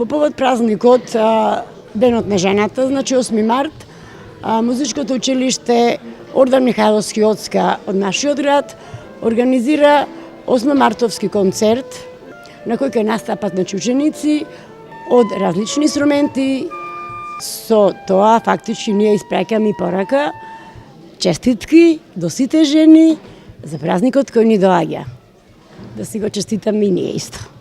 По повод празникот, Денот на жената, значи 8 март, музичкото училиште Ордан Михайловски Оцка од нашиот град организира 8 мартовски концерт на кој ќе настапат ученици од различни инструменти. Со тоа фактички ние испраќаме и порака, честитки до сите жени за празникот кој ни доаѓа. Да си го честитаме и ние исто.